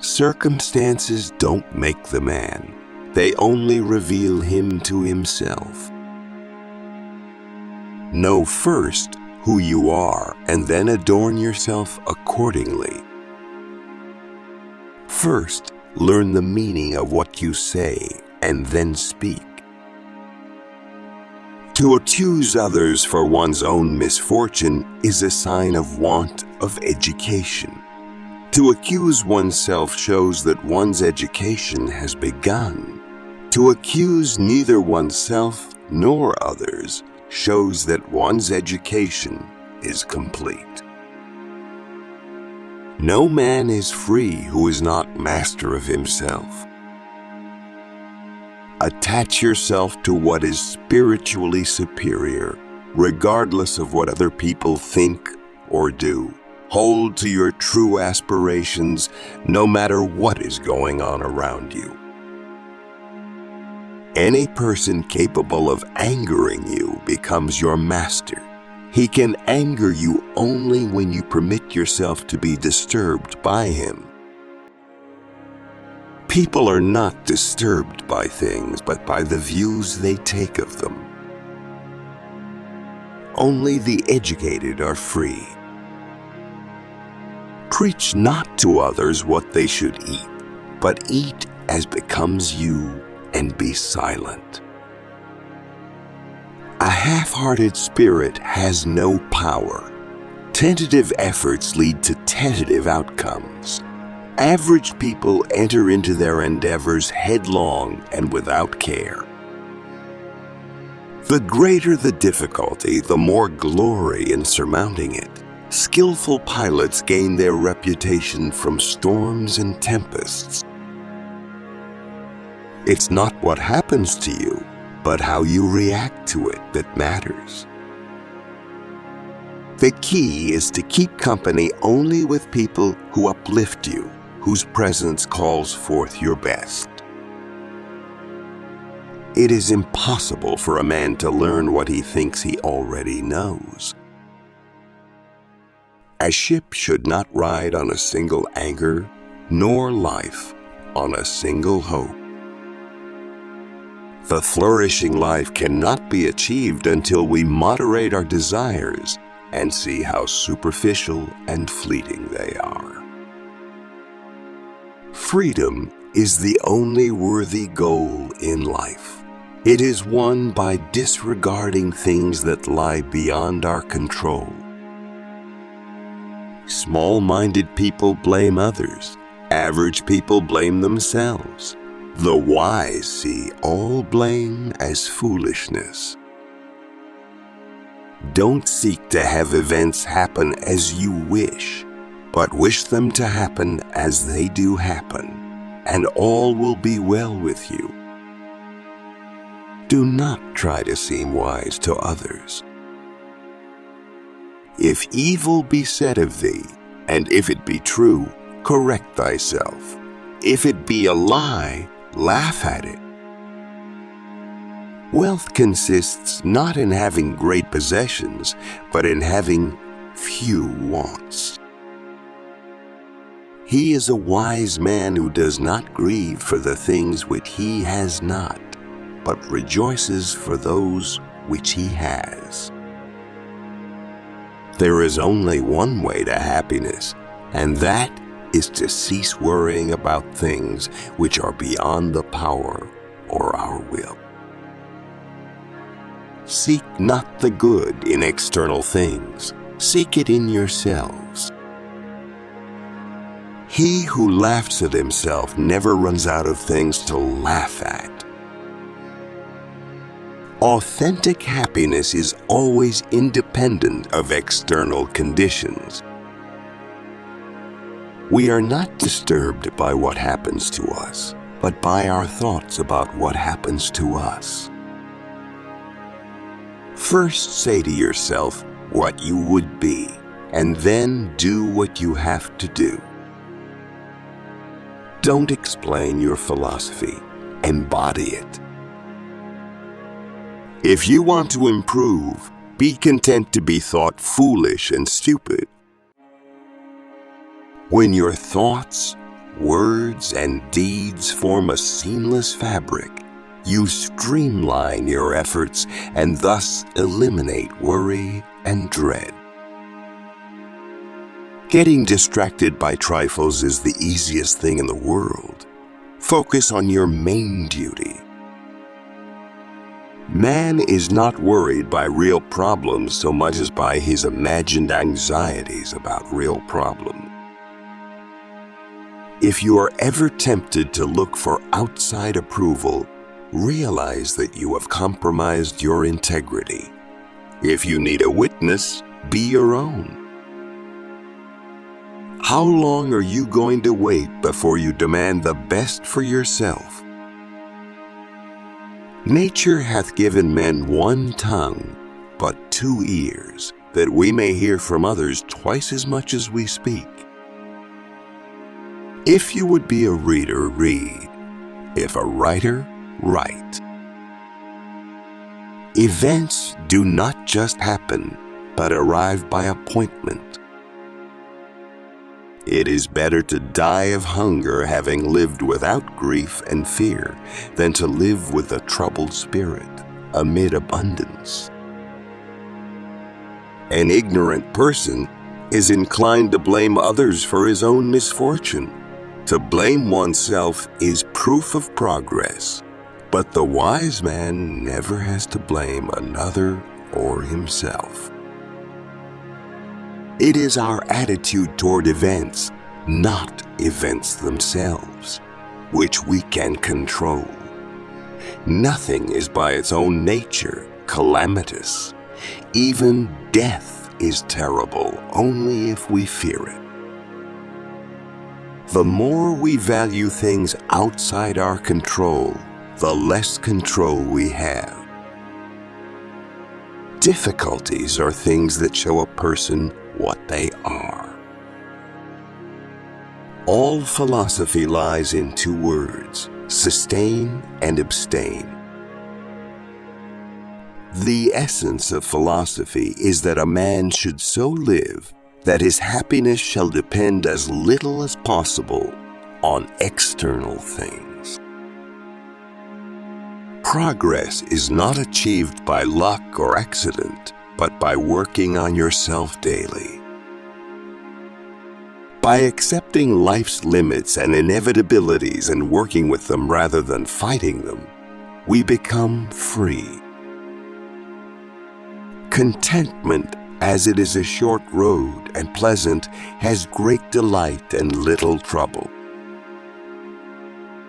Circumstances don't make the man. They only reveal him to himself. Know first who you are and then adorn yourself accordingly. First, learn the meaning of what you say and then speak. To accuse others for one's own misfortune is a sign of want of education. To accuse oneself shows that one's education has begun. To accuse neither oneself nor others shows that one's education is complete. No man is free who is not master of himself. Attach yourself to what is spiritually superior, regardless of what other people think or do. Hold to your true aspirations, no matter what is going on around you. Any person capable of angering you becomes your master. He can anger you only when you permit yourself to be disturbed by him. People are not disturbed by things, but by the views they take of them. Only the educated are free. Preach not to others what they should eat, but eat as becomes you and be silent. A half-hearted spirit has no power. Tentative efforts lead to tentative outcomes. Average people enter into their endeavors headlong and without care. The greater the difficulty, the more glory in surmounting it. Skillful pilots gain their reputation from storms and tempests. It's not what happens to you, but how you react to it that matters. The key is to keep company only with people who uplift you, whose presence calls forth your best. It is impossible for a man to learn what he thinks he already knows. A ship should not ride on a single anchor, nor life on a single hope. The flourishing life cannot be achieved until we moderate our desires and see how superficial and fleeting they are. Freedom is the only worthy goal in life. It is won by disregarding things that lie beyond our control. Small-minded people blame others. Average people blame themselves. The wise see all blame as foolishness. Don't seek to have events happen as you wish, but wish them to happen as they do happen, and all will be well with you. Do not try to seem wise to others. If evil be said of thee, and if it be true, correct thyself. If it be a lie, laugh at it. Wealth consists not in having great possessions, but in having few wants. He is a wise man who does not grieve for the things which he has not, but rejoices for those which he has. There is only one way to happiness, and that is to cease worrying about things which are beyond the power or our will. Seek not the good in external things, seek it in yourselves. He who laughs at himself never runs out of things to laugh at. Authentic happiness is always independent of external conditions. We are not disturbed by what happens to us, but by our thoughts about what happens to us. First say to yourself what you would be, and then do what you have to do. Don't explain your philosophy, embody it. If you want to improve, be content to be thought foolish and stupid. When your thoughts words and deeds form a seamless fabric. You streamline your efforts and thus eliminate worry and dread. Getting distracted by trifles is the easiest thing in the world. Focus on your main duty. Man is not worried by real problems so much as by his imagined anxieties about real problems. If you are ever tempted to look for outside approval, realize that you have compromised your integrity. If you need a witness, be your own. How long are you going to wait before you demand the best for yourself? Nature hath given men one tongue, but 2 ears, that we may hear from others twice as much as we speak. If you would be a reader, read. If a writer, write. Events do not just happen, but arrive by appointment. It is better to die of hunger having lived without grief and fear than to live with a troubled spirit amid abundance. An ignorant person is inclined to blame others for his own misfortune. To blame oneself is proof of progress, but the wise man never has to blame another or himself. It is our attitude toward events, not events themselves, which we can control. Nothing is by its own nature calamitous. Even death is terrible only if we fear it. The more we value things outside our control, the less control we have. Difficulties are things that show a person what they are. All philosophy lies in 2 words: sustain and abstain. The essence of philosophy is that a man should so live that his happiness shall depend as little as possible on external things. Progress is not achieved by luck or accident, but by working on yourself daily. By accepting life's limits and inevitabilities and working with them rather than fighting them, we become free. Contentment, as it is a short road and pleasant, has great delight and little trouble.